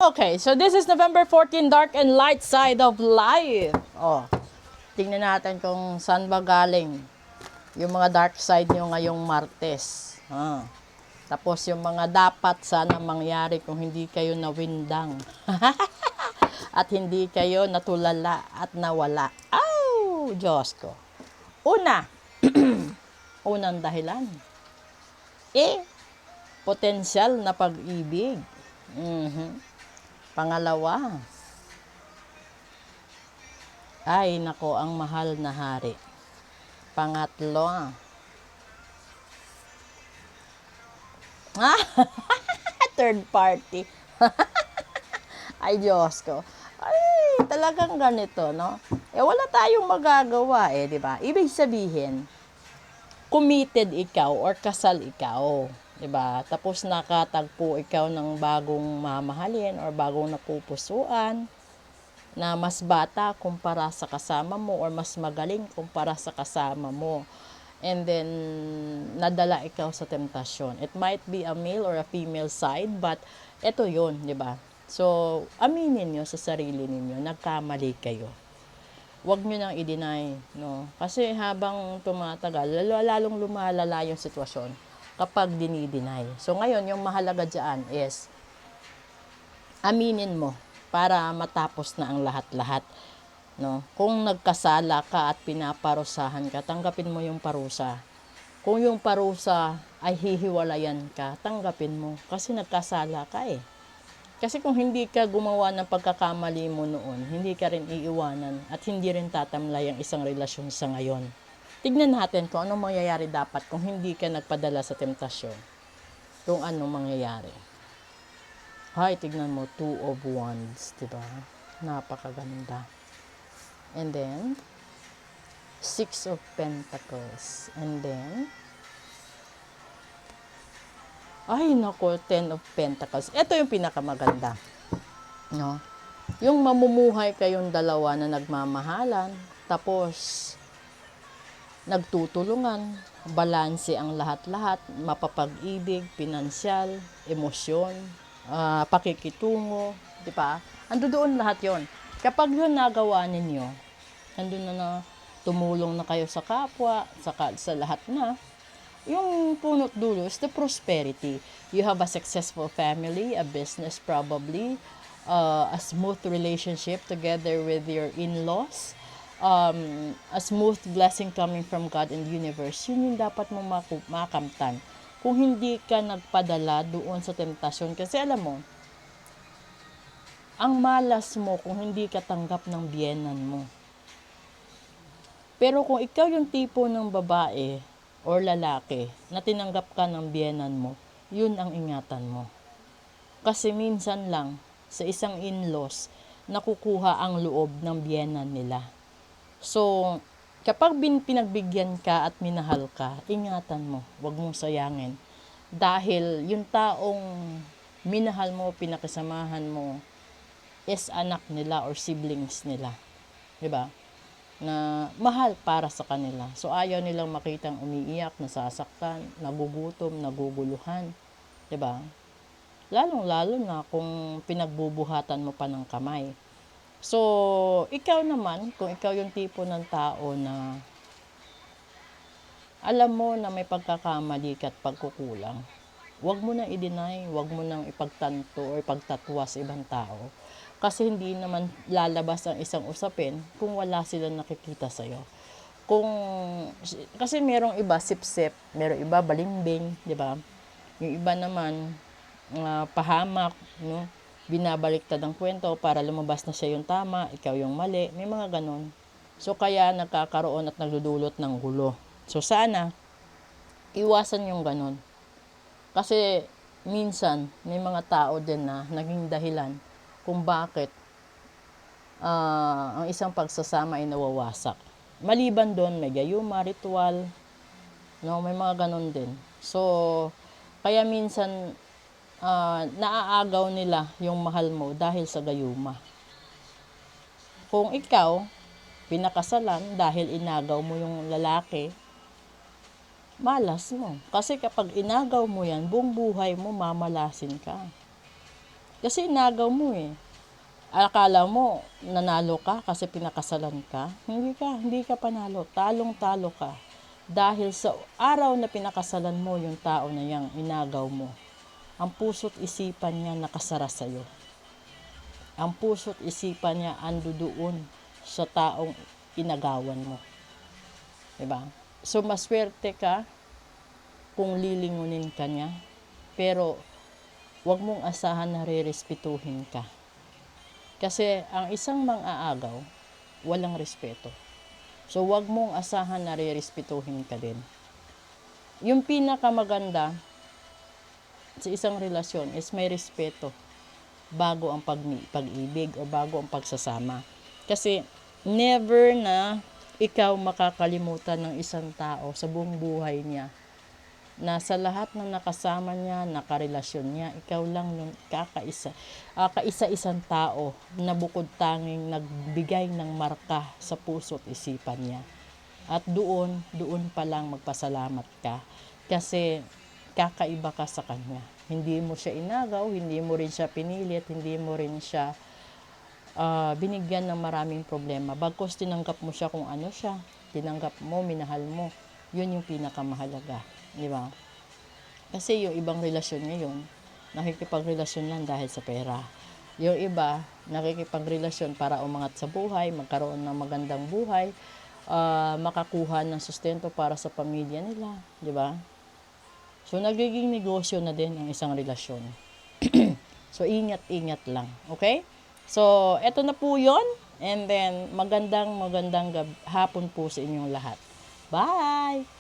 Okay, so this is November 14, dark and light side of life. Oh, tingnan natin kung saan ba galing yung mga dark side nyo ngayong Martes. Tapos yung mga dapat sana mangyari kung hindi kayo nawindang. At hindi kayo natulala at nawala. Oh, Diyos ko. Una, unang dahilan. Potensyal na pag-ibig. Pangalawa, ay nako, ang mahal na hari. Pangatlo, third party. Ay, Diyos ko. Ay, talagang ganito, no? Wala tayong magagawa, di ba? Ibig sabihin, committed ikaw or kasal ikaw, di ba? Tapos nakatagpo ikaw ng bagong mamahalin or bagong napupusuan na mas bata kumpara sa kasama mo or mas magaling kumpara sa kasama mo. And then, nadala ikaw sa temptasyon. It might be a male or a female side, but ito yun, di ba? So, aminin nyo sa sarili ninyo, nagkamali kayo. Huwag nyo nang i-deny, no? Kasi habang tumatagal, lalong lumalala yung sitwasyon kapag dinideny. So, ngayon, yung mahalaga dyan is, aminin mo para matapos na ang lahat-lahat. No? Kung nagkasala ka at pinaparusahan ka, tanggapin mo yung parusa. Kung yung parusa ay hihiwalayan ka, tanggapin mo kasi nagkasala ka eh. Kasi kung hindi ka gumawa ng pagkakamali mo noon, hindi ka rin iiwanan at hindi rin tatamlay ang isang relasyon sa ngayon. Tignan natin kung anong mangyayari dapat kung hindi ka nagpadala sa temptasyon. Kung anong mangyayari. Hay, tignan mo, 2 of Wands, diba? Napakaganda. And then, 6 of Pentacles. And then, ay nako, 10 of Pentacles. Ito yung pinakamaganda. No? Yung mamumuhay kayong dalawa na nagmamahalan, tapos nagtutulungan, balanse ang lahat-lahat, mapapag-ibig, pinansyal, emosyon, pakikitungo, di ba? Ando doon lahat yon. Kapag yun nagawa ninyo, andun na tumulong na kayo sa kapwa, sa lahat na, yung punot dulo is the prosperity. You have a successful family, a business probably, a smooth relationship together with your in-laws, a smooth blessing coming from God and the universe. Yun yung dapat mo makamtan. Kung hindi ka nagpadala doon sa temptasyon. Kasi alam mo, ang malas mo kung hindi ka tanggap ng biyenan mo. Pero kung ikaw yung tipo ng babae or lalaki na tinanggap ka ng biyenan mo, yun ang ingatan mo. Kasi minsan lang sa isang in-laws nakukuha ang loob ng biyenan nila. So, kapag pinagbigyan ka at minahal ka, ingatan mo, huwag mong sayangin. Dahil yung taong minahal mo, pinakisamahan mo, is anak nila or siblings nila. Diba? Na mahal para sa kanila. So, ayaw nilang makitang umiiyak, nasasaktan, nagugutom, naguguluhan. Diba? Lalong-lalo na kung pinagbubuhatan mo pa ng kamay. So, ikaw naman, kung ikaw yung tipo ng tao na alam mo na may pagkakamali ka at pagkukulang, huwag mo nang i-deny, huwag mo nang ipagtanto o ipagtatwa sa ibang tao. Kasi hindi naman lalabas ang isang usapin kung wala silang nakikita sa'yo. Kasi merong iba sip-sip, merong iba balimbing, di ba? Yung iba naman, pahamak, no? Binabaliktad ang kwento para lumabas na siya yung tama, ikaw yung mali, may mga ganon. So kaya nagkakaroon at nagdudulot ng gulo. So sana, iwasan yung ganon. Kasi minsan, may mga tao din na naging dahilan kung bakit ang isang pagsasama ay nawawasak. Maliban doon, may gayuma, ritual, no? May mga ganon din. So, kaya minsan, naaagaw nila yung mahal mo dahil sa gayuma. Kung ikaw, pinakasalan dahil inagaw mo yung lalaki, malas mo. Kasi kapag inagaw mo yan, buong buhay mo mamalasin ka. Kasi inagaw mo eh. Akala mo, nanalo ka kasi pinakasalan ka. Hindi ka panalo. Talong-talo ka. Dahil sa araw na pinakasalan mo yung tao na yang inagaw mo, ang puso't isipan niya nakasara sa'yo. Ang puso't isipan niya ando doon sa taong inagawan mo. Diba? So, maswerte ka kung lilingunin ka niya. Pero, wag mong asahan na rerespetuhin ka. Kasi, ang isang mang-aagaw, walang respeto. So, wag mong asahan na rerespetuhin ka din. Yung pinakamaganda sa isang relasyon is may respeto bago ang pag-ibig o bago ang pagsasama. Kasi, never na ikaw makakalimutan ng isang tao sa buong buhay niya na sa lahat ng nakasama niya, nakarelasyon niya, ikaw lang yung kaisa-isang tao na bukod tanging nagbigay ng marka sa puso't isipan niya. At doon pa lang magpasalamat ka kasi kakaiba ka sa kanya. Hindi mo siya inagaw, hindi mo rin siya pinilit, hindi mo rin siya binigyan ng maraming problema. Bagkus tinanggap mo siya kung ano siya, tinanggap mo, minahal mo, yun yung pinakamahalaga. Di ba? Kasi yung ibang relasyon ngayon, nakikipagrelasyon lang dahil sa pera. Yung iba, nakikipagrelasyon para umangat sa buhay, magkaroon ng magandang buhay, makakuha ng sustento para sa pamilya nila. Di ba? So, nagiging negosyo na din ang isang relasyon. So, ingat-ingat lang. Okay? So, eto na po yon. And then, magandang hapon po sa inyong lahat. Bye!